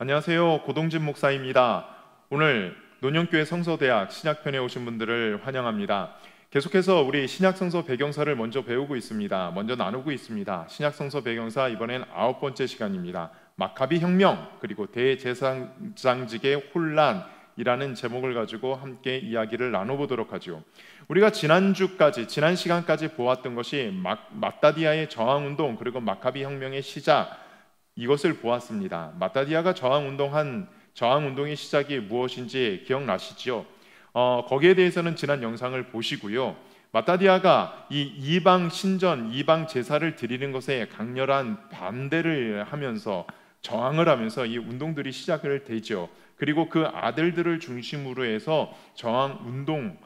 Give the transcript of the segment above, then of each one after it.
안녕하세요. 고동진 목사입니다. 오늘 논현교회 성서대학 신약편에 오신 분들을 환영합니다. 계속해서 우리 신약성서 배경사를 먼저 배우고 있습니다. 먼저 나누고 있습니다. 신약성서 배경사 이번엔 9번째 시간입니다. 마카비 혁명 그리고 대제사장직의 혼란이라는 제목을 가지고 함께 이야기를 나눠보도록 하죠. 우리가 지난 시간까지 보았던 것이 마따디아의 저항운동 그리고 마카비 혁명의 시작, 이것을 보았습니다. 마따디아가 저항운동의 시작이 무엇인지 기억나시죠? 거기에 대해서는 지난 영상을 보시고요. 마따디아가 이 이방 신전, 이방 제사를 드리는 것에 강렬한 반대를 하면서 저항을 하면서 이 운동들이 시작을 되죠. 그리고 그 아들들을 중심으로 해서 저항운동을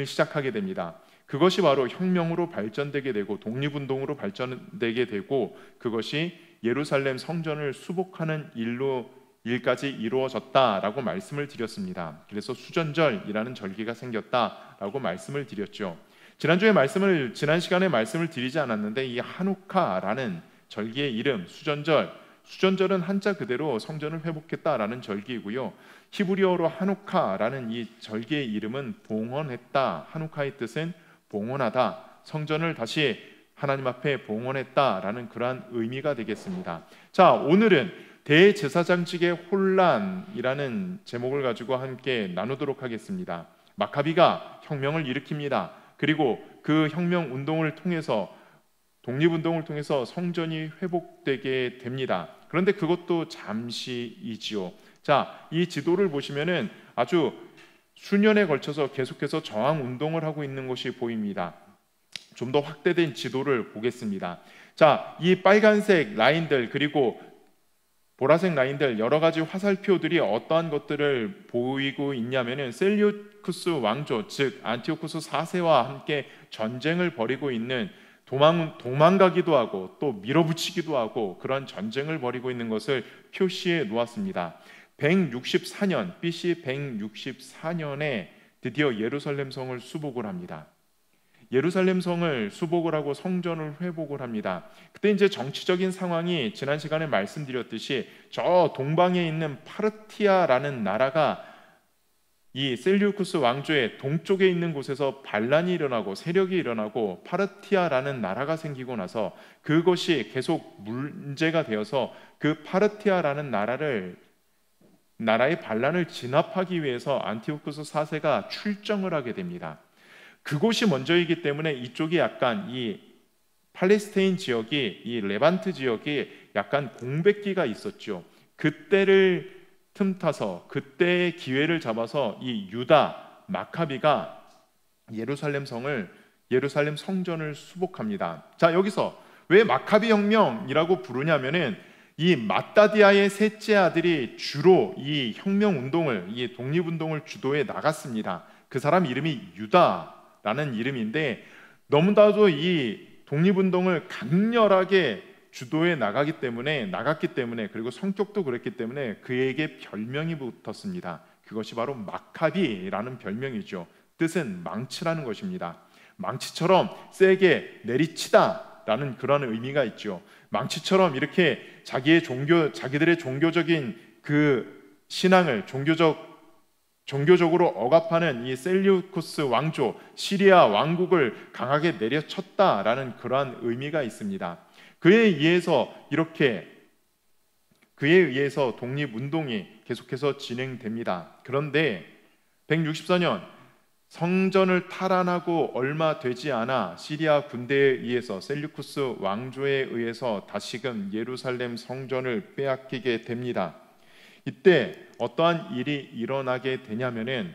시작하게 됩니다. 그것이 바로 혁명으로 발전되게 되고 독립운동으로 발전되게 되고 그것이 예루살렘 성전을 수복하는 일까지 이루어졌다라고 말씀을 드렸습니다. 그래서 수전절이라는 절기가 생겼다라고 말씀을 드렸죠. 지난 시간에 말씀을 드리지 않았는데 이 하누카라는 절기의 이름, 수전절은 한자 그대로 성전을 회복했다라는 절기이고요. 히브리어로 하누카라는 이 절기의 이름은 봉헌했다. 하누카의 뜻은 봉헌하다, 성전을 다시 하나님 앞에 봉헌했다라는 그러한 의미가 되겠습니다. 자, 오늘은 대제사장직의 혼란이라는 제목을 가지고 함께 나누도록 하겠습니다. 마카비가 혁명을 일으킵니다. 그리고 그 혁명 운동을 통해서, 독립운동을 통해서 성전이 회복되게 됩니다. 그런데 그것도 잠시이지요. 자, 이 지도를 보시면은 아주 수년에 걸쳐서 계속해서 저항운동을 하고 있는 것이 보입니다. 좀 더 확대된 지도를 보겠습니다. 자, 이 빨간색 라인들 그리고 보라색 라인들, 여러 가지 화살표들이 어떠한 것들을 보이고 있냐면은 셀류쿠스 왕조, 즉 안티오쿠스 4세와 함께 전쟁을 벌이고 있는, 도망가기도 하고 또 밀어붙이기도 하고 그런 전쟁을 벌이고 있는 것을 표시해 놓았습니다. 164년 BC 164년에 드디어 예루살렘 성을 수복을 합니다. 예루살렘 성을 수복을 하고 성전을 회복을 합니다. 그때 이제 정치적인 상황이 지난 시간에 말씀드렸듯이 저 동방에 있는 파르티아라는 나라가 이 셀류쿠스 왕조의 동쪽에 있는 곳에서 반란이 일어나고 세력이 일어나고 파르티아라는 나라가 생기고 나서 그것이 계속 문제가 되어서 그 파르티아라는 나라의 반란을 진압하기 위해서 안티오쿠스 4세가 출정을 하게 됩니다. 그곳이 먼저이기 때문에 이쪽이 약간 이 팔레스타인 지역이, 이 레반트 지역이 약간 공백기가 있었죠. 그때를 틈타서, 그때의 기회를 잡아서 이 유다 마카비가 예루살렘 성전을 수복합니다. 자, 여기서 왜 마카비 혁명이라고 부르냐면은 이 마따디아의 셋째 아들이 주로 이 혁명 운동을, 이 독립운동을 주도해 나갔습니다. 그 사람 이름이 유다라는 이름인데, 너무나도 이 독립운동을 강렬하게 주도해 나갔기 때문에, 그리고 성격도 그랬기 때문에 그에게 별명이 붙었습니다. 그것이 바로 마카비라는 별명이죠. 뜻은 망치라는 것입니다. 망치처럼 세게 내리치다라는 그런 의미가 있죠. 망치처럼 이렇게 자기들의 종교적인 그 신앙을 종교적으로 억압하는 이 셀류쿠스 왕조, 시리아 왕국을 강하게 내려쳤다라는 그러한 의미가 있습니다. 그에 의해서 독립운동이 계속해서 진행됩니다. 그런데 164년 성전을 탈환하고 얼마 되지 않아 시리아 군대에 의해서, 셀류쿠스 왕조에 의해서 다시금 예루살렘 성전을 빼앗기게 됩니다. 이때 어떠한 일이 일어나게 되냐면은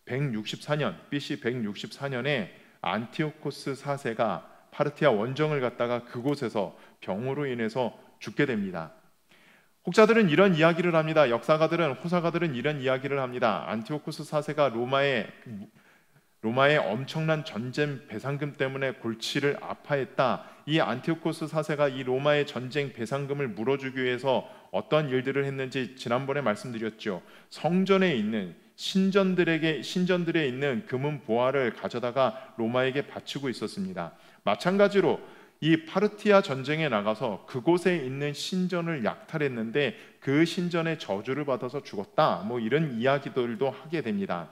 BC 164년에 안티오코스 4세가 파르티아 원정을 갔다가 그곳에서 병으로 인해서 죽게 됩니다. 혹자들은 이런 이야기를 합니다. 호사가들은 이런 이야기를 합니다. 안티오코스 4세가 로마의 엄청난 전쟁 배상금 때문에 골치를 아파했다. 이 안티오코스 4세가 이 로마의 전쟁 배상금을 물어주기 위해서 어떤 일들을 했는지 지난번에 말씀드렸죠. 성전에 있는 신전들에 있는 금은 보화를 가져다가 로마에게 바치고 있었습니다. 마찬가지로 이 파르티아 전쟁에 나가서 그곳에 있는 신전을 약탈했는데 그 신전의 저주를 받아서 죽었다. 뭐 이런 이야기들도 하게 됩니다.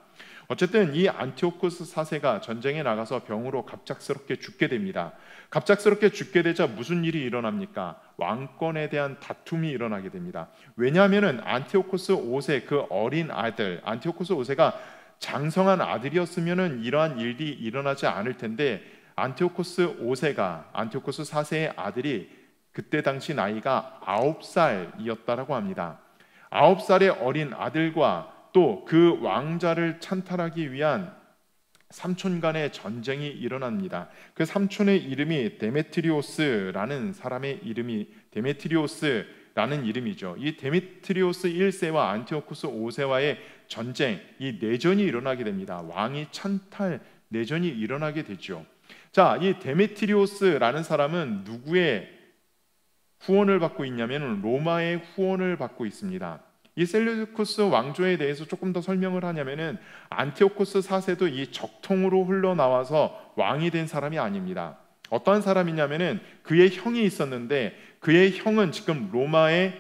어쨌든 이 안티오코스 4세가 전쟁에 나가서 병으로 갑작스럽게 죽게 됩니다. 갑작스럽게 죽게 되자 무슨 일이 일어납니까? 왕권에 대한 다툼이 일어나게 됩니다. 왜냐하면 안티오코스 5세 그 어린 아들, 안티오코스 5세가 장성한 아들이었으면 이러한 일이 일어나지 않을 텐데 안티오코스 5세가 안티오코스 4세의 아들이 그때 당시 나이가 9살이었다라고 합니다. 9살의 어린 아들과 또 그 왕자를 찬탈하기 위한 삼촌 간의 전쟁이 일어납니다. 그 삼촌의 이름이 데메트리오스라는 사람의 이름이 데메트리오스라는 이름이죠. 이 데메트리오스 1세와 안티오코스 5세와의 전쟁, 이 내전이 일어나게 됩니다. 왕이 찬탈 내전이 일어나게 되죠. 자, 이 데메트리오스라는 사람은 누구의 후원을 받고 있냐면 로마의 후원을 받고 있습니다. 이 셀루쿠스 왕조에 대해서 조금 더 설명을 하냐면은 안티오코스 4세도 이 적통으로 흘러나와서 왕이 된 사람이 아닙니다. 어떠한 사람이냐면은 그의 형이 있었는데 그의 형은 지금 로마의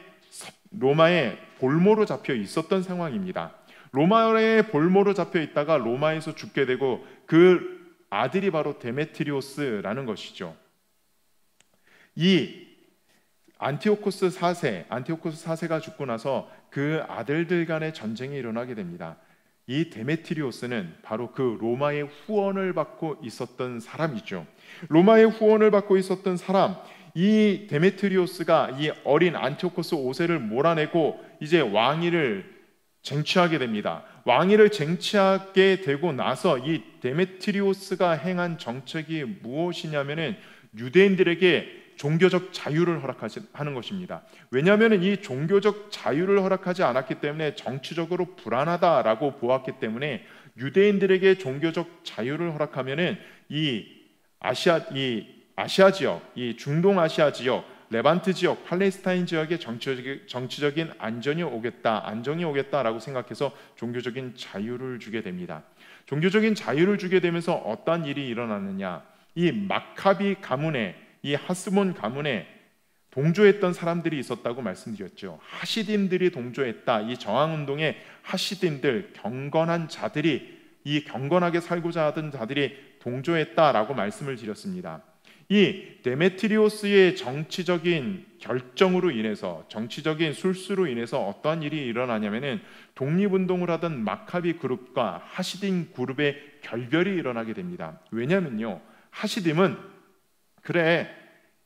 볼모로 잡혀 있었던 상황입니다. 로마의 볼모로 잡혀 있다가 로마에서 죽게 되고 그 아들이 바로 데메트리오스라는 것이죠. 이 안티오코스 4세가 죽고 나서 그 아들들 간의 전쟁이 일어나게 됩니다. 이 데메트리오스는 바로 그 로마의 후원을 받고 있었던 사람이죠. 로마의 후원을 받고 있었던 사람, 이 데메트리오스가 이 어린 안티오코스 5세를 몰아내고 이제 왕위를 쟁취하게 됩니다. 왕위를 쟁취하게 되고 나서 이 데메트리오스가 행한 정책이 무엇이냐면은 유대인들에게 종교적 자유를 허락하는 것입니다. 왜냐하면 이 종교적 자유를 허락하지 않았기 때문에 정치적으로 불안하다라고 보았기 때문에 유대인들에게 종교적 자유를 허락하면은 이 아시아 지역, 이 중동 아시아 지역, 레반트 지역, 팔레스타인 지역에 정치적인 안정이 오겠다라고 생각해서 종교적인 자유를 주게 됩니다. 종교적인 자유를 주게 되면서 어떤 일이 일어나느냐? 이 마카비 가문에 이 하스몬 가문에 동조했던 사람들이 있었다고 말씀드렸죠. 하시딤들이 동조했다. 이 저항운동에 하시딤들, 경건한 자들이, 이 경건하게 살고자 하던 자들이 동조했다라고 말씀을 드렸습니다. 이 데메트리오스의 정치적인 결정으로 인해서, 정치적인 술수로 인해서 어떠한 일이 일어나냐면은 독립운동을 하던 마카비 그룹과 하시딤 그룹의 결별이 일어나게 됩니다. 왜냐면요, 하시딤은 그래,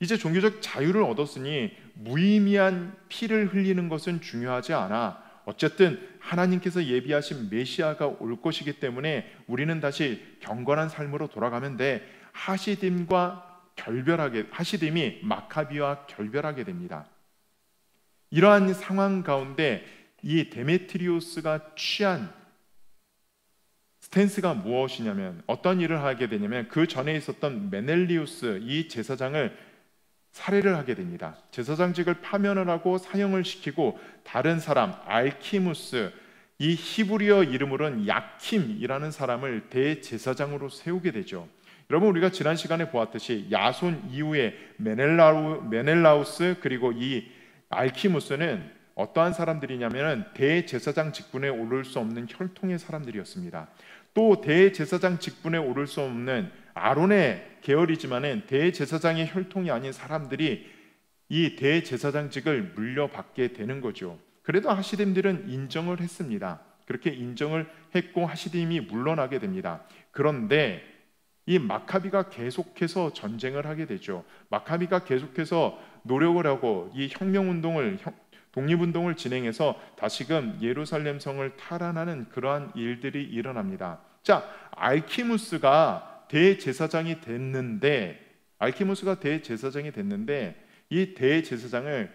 이제 종교적 자유를 얻었으니 무의미한 피를 흘리는 것은 중요하지 않아. 어쨌든 하나님께서 예비하신 메시아가 올 것이기 때문에 우리는 다시 경건한 삶으로 돌아가면 돼. 하시딤이 마카비와 결별하게 됩니다. 이러한 상황 가운데 이 데메트리오스가 취한 스탠스가 무엇이냐면 어떤 일을 하게 되냐면 그 전에 있었던 메넬리우스 이 제사장을 살해를 하게 됩니다. 제사장직을 파면을 하고 사형을 시키고 다른 사람 알키무스, 이 히브리어 이름으로는 야킴이라는 사람을 대제사장으로 세우게 되죠. 여러분, 우리가 지난 시간에 보았듯이 야손 이후에 메넬라우스 그리고 이 알키무스는 어떠한 사람들이냐면 대제사장 직분에 오를 수 없는 혈통의 사람들이었습니다. 또 대제사장 직분에 오를 수 없는 아론의 계열이지만은 대제사장의 혈통이 아닌 사람들이 이 대제사장직을 물려받게 되는 거죠. 그래도 하시딤들은 인정을 했습니다. 그렇게 인정을 했고 하시딤이 물러나게 됩니다. 그런데 이 마카비가 계속해서 전쟁을 하게 되죠. 마카비가 계속해서 노력을 하고 이 독립운동을 진행해서 다시금 예루살렘 성을 탈환하는 그러한 일들이 일어납니다. 자, 알키무스가 대제사장이 됐는데 이 대제사장을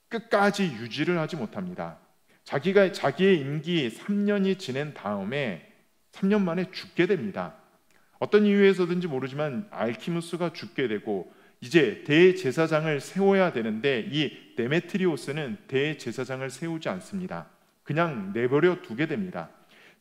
끝까지 유지를 하지 못합니다. 자기의 임기 3년이 지낸 다음에 3년 만에 죽게 됩니다. 어떤 이유에서든지 모르지만 알키무스가 죽게 되고 이제 대제사장을 세워야 되는데 이 데메트리오스는 대제사장을 세우지 않습니다. 그냥 내버려 두게 됩니다.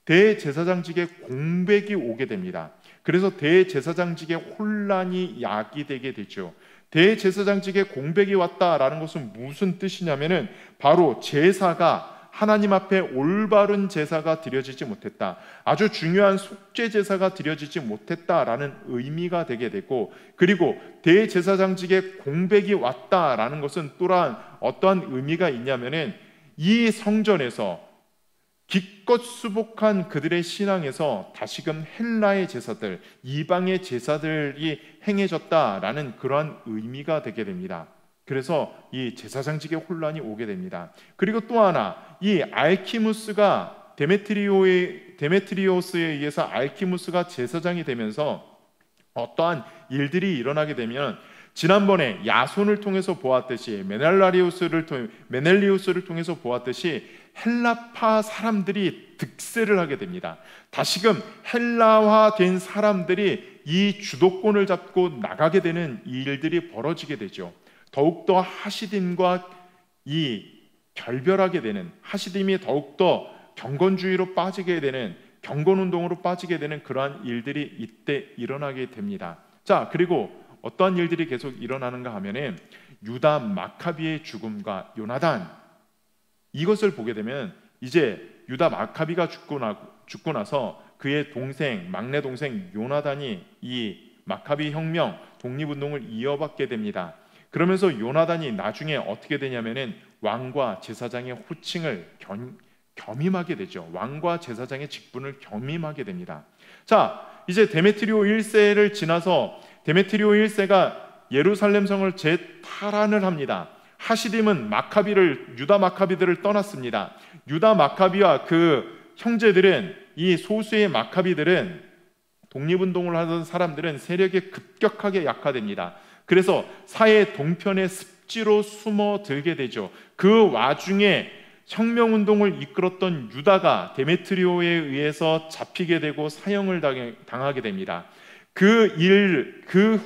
대제사장직에 공백이 오게 됩니다. 그래서 대제사장직에 혼란이 야기되게 되죠. 대제사장직에 공백이 왔다라는 것은 무슨 뜻이냐면은 바로 제사가 하나님 앞에 올바른 제사가 드려지지 못했다, 아주 중요한 속죄 제사가 드려지지 못했다라는 의미가 되게 되고, 그리고 대제사장직에 공백이 왔다라는 것은 또한 어떠한 의미가 있냐면은 이 성전에서 기껏 수복한 그들의 신앙에서 다시금 헬라의 제사들, 이방의 제사들이 행해졌다라는 그러한 의미가 되게 됩니다. 그래서 이 제사장직에 혼란이 오게 됩니다. 그리고 또 하나, 이 알키무스가 데메트리오스에 의해서 알키무스가 제사장이 되면서 어떠한 일들이 일어나게 되면, 지난번에 야손을 통해서 보았듯이 메넬리우스를 통해서 보았듯이 헬라파 사람들이 득세를 하게 됩니다. 다시금 헬라화된 사람들이 이 주도권을 잡고 나가게 되는 일들이 벌어지게 되죠. 더욱더 하시딤과 이 결별하게 되는, 하시딤이 더욱더 경건주의로 빠지게 되는, 경건운동으로 빠지게 되는 그러한 일들이 이때 일어나게 됩니다. 자, 그리고 어떠한 일들이 계속 일어나는가 하면은 유다 마카비의 죽음과 요나단, 이것을 보게 되면 이제 유다 마카비가 죽고 나서 그의 동생, 막내 동생 요나단이 이 마카비 혁명 독립운동을 이어받게 됩니다. 그러면서 요나단이 나중에 어떻게 되냐면은 왕과 제사장의 호칭을 겸임하게 되죠. 왕과 제사장의 직분을 겸임하게 됩니다. 자, 이제 데메트리오 1세를 지나서 데메트리오 1세가 예루살렘 성을 재탈환을 합니다. 하시딤은 유다 마카비들을 떠났습니다. 유다 마카비와 그 형제들은, 이 소수의 마카비들은, 독립운동을 하던 사람들은 세력이 급격하게 약화됩니다. 그래서 사해 동편의 습지로 숨어들게 되죠. 그 와중에 혁명운동을 이끌었던 유다가 데메트리오에 의해서 잡히게 되고 사형을 당하게 됩니다. 그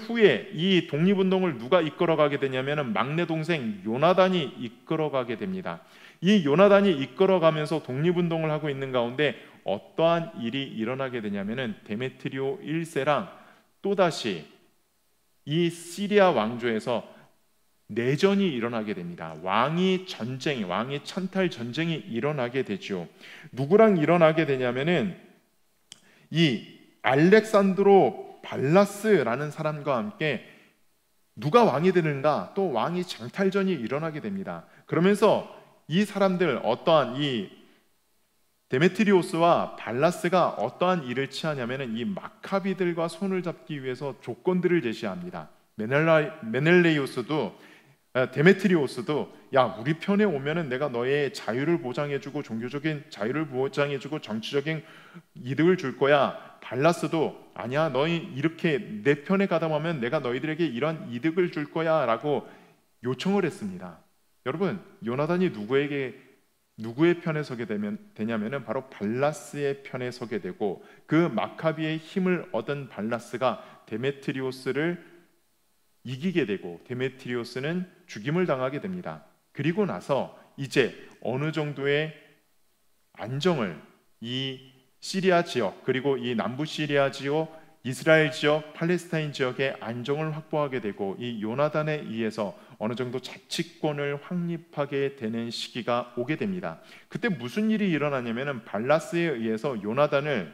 후에 이 독립운동을 누가 이끌어가게 되냐면 막내 동생 요나단이 이끌어가게 됩니다. 이 요나단이 이끌어가면서 독립운동을 하고 있는 가운데 어떠한 일이 일어나게 되냐면 데메트리오 1세랑 또다시 이 시리아 왕조에서 내전이 일어나게 됩니다. 왕위 천탈 전쟁이 일어나게 되죠. 누구랑 일어나게 되냐면은 이 알렉산드로 발라스라는 사람과 함께 누가 왕이 되는가, 또 왕위 장탈전이 일어나게 됩니다. 그러면서 이 사람들, 어떠한 이 데메트리오스와 발라스가 어떠한 일을 취하냐면은 이 마카비들과 손을 잡기 위해서 조건들을 제시합니다. 데메트리오스도 야, 우리 편에 오면은 내가 너의 자유를 보장해주고, 종교적인 자유를 보장해주고, 정치적인 이득을 줄 거야. 발라스도 아니야, 너희 이렇게 내 편에 가담하면 내가 너희들에게 이런 이득을 줄 거야 라고 요청을 했습니다. 여러분, 요나단이 누구의 편에 서게 되냐면은 바로 발라스의 편에 서게 되고, 그 마카비의 힘을 얻은 발라스가 데메트리오스를 이기게 되고 데메트리오스는 죽임을 당하게 됩니다. 그리고 나서 이제 어느 정도의 안정을 이 시리아 지역, 그리고 이 남부 시리아 지역, 이스라엘 지역, 팔레스타인 지역의 안정을 확보하게 되고, 이 요나단에 의해서 어느 정도 자치권을 확립하게 되는 시기가 오게 됩니다. 그때 무슨 일이 일어나냐면은 발라스에 의해서 요나단이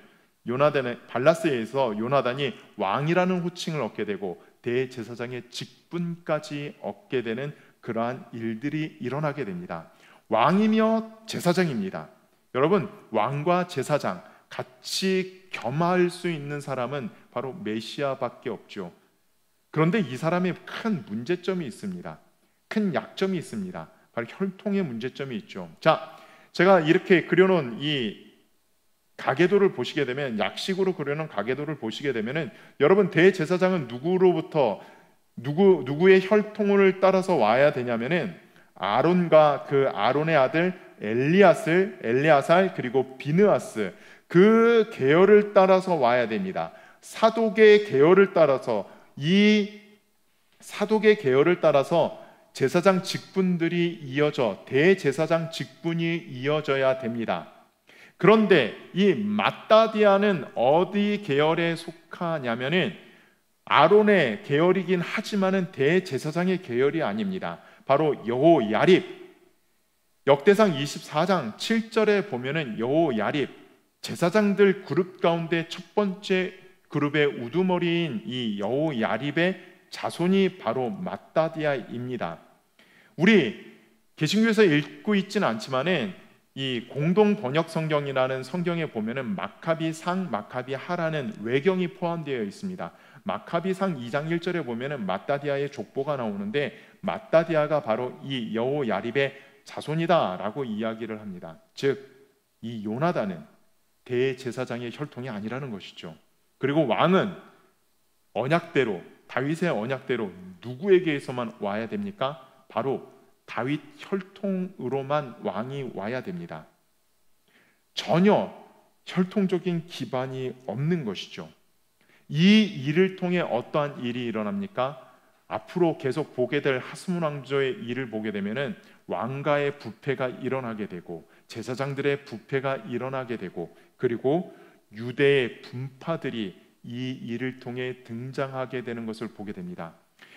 왕이라는 호칭을 얻게 되고 대제사장의 직분까지 얻게 되는 그러한 일들이 일어나게 됩니다. 왕이며 제사장입니다. 여러분, 왕과 제사장 같이 겸할 수 있는 사람은 바로 메시아밖에 없죠. 그런데 이 사람의 큰 문제점이 있습니다. 큰 약점이 있습니다. 바로 혈통의 문제점이 있죠. 자, 제가 이렇게 그려놓은 이 가계도를 보시게 되면, 약식으로 그려놓은 가계도를 보시게 되면은 여러분, 대제사장은 누구의 혈통을 따라서 와야 되냐면은 아론과 그 아론의 아들 엘리아살, 그리고 비느하스, 그 계열을 따라서 와야 됩니다. 사독의 계열을 따라서 제사장 직분들이 이어져 대제사장 직분이 이어져야 됩니다. 그런데 이 마따디아는 어디 계열에 속하냐면은 아론의 계열이긴 하지만은 대제사장의 계열이 아닙니다. 바로 여호야립. 역대상 24장 7절에 보면은 여호야립, 제사장들 그룹 가운데 첫 번째 그룹의 우두머리인 이 여호야립의 자손이 바로 마따디아입니다. 우리 개신교에서 읽고 있지는 않지만은 이 공동 번역 성경이라는 성경에 보면은 마카비상, 마카비하라는 외경이 포함되어 있습니다. 마카비상 2장 1절에 보면은 마따디아의 족보가 나오는데 마따디아가 바로 이 여호야립의 자손이다라고 이야기를 합니다. 즉 이 요나단은 대제사장의 혈통이 아니라는 것이죠. 그리고 왕은 언약대로, 다윗의 언약대로 누구에게서만 와야 됩니까? 바로 다윗 혈통으로만 왕이 와야 됩니다. 전혀 혈통적인 기반이 없는 것이죠. 이 일을 통해 어떠한 일이 일어납니까? 앞으로 계속 보게 될 하스몬 왕조의 일을 보게 되면은 왕가의 부패가 일어나게 되고 제사장들의 부패가 일어나게 되고 그리고 유대의 분파들이 이 일을 통해 등장하게 되는 것을 보게 됩니다.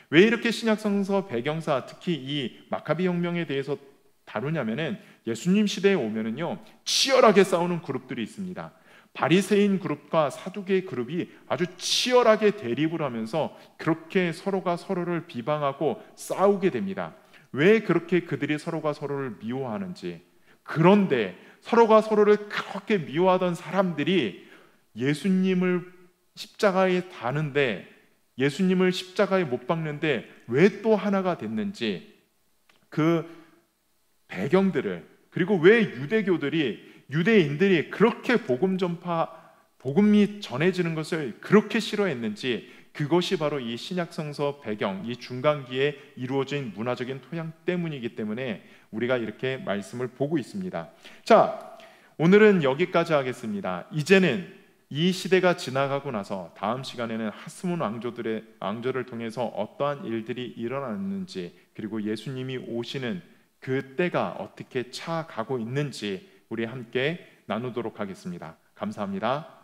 왜 이렇게 신약성서 배경사 특히 이 마카비 혁명에 대해서 다루냐면은 예수님 시대에 오면은요 치열하게 싸우는 그룹들이 있습니다. 바리새인 그룹과 사두개 그룹이 아주 치열하게 대립을 하면서 그렇게 서로가 서로를 비방하고 싸우게 됩니다. 왜 그렇게 그들이 서로가 서로를 미워하는지. 그런데 서로가 서로를 그렇게 미워하던 사람들이 예수님을 십자가에 다는데 예수님을 십자가에 못 박는데 왜 또 하나가 됐는지 그 배경들을 그리고 왜 유대인들이 그렇게 복음이 전해지는 것을 그렇게 싫어했는지 그것이 바로 이 신약성서 배경, 이 중간기에 이루어진 문화적인 토양 때문이기 때문에 우리가 이렇게 말씀을 보고 있습니다. 자, 오늘은 여기까지 하겠습니다. 이제는 이 시대가 지나가고 나서 다음 시간에는 하스몬 왕조를 통해서 어떠한 일들이 일어났는지 그리고 예수님이 오시는 그 때가 어떻게 차가고 있는지 우리 함께 나누도록 하겠습니다. 감사합니다.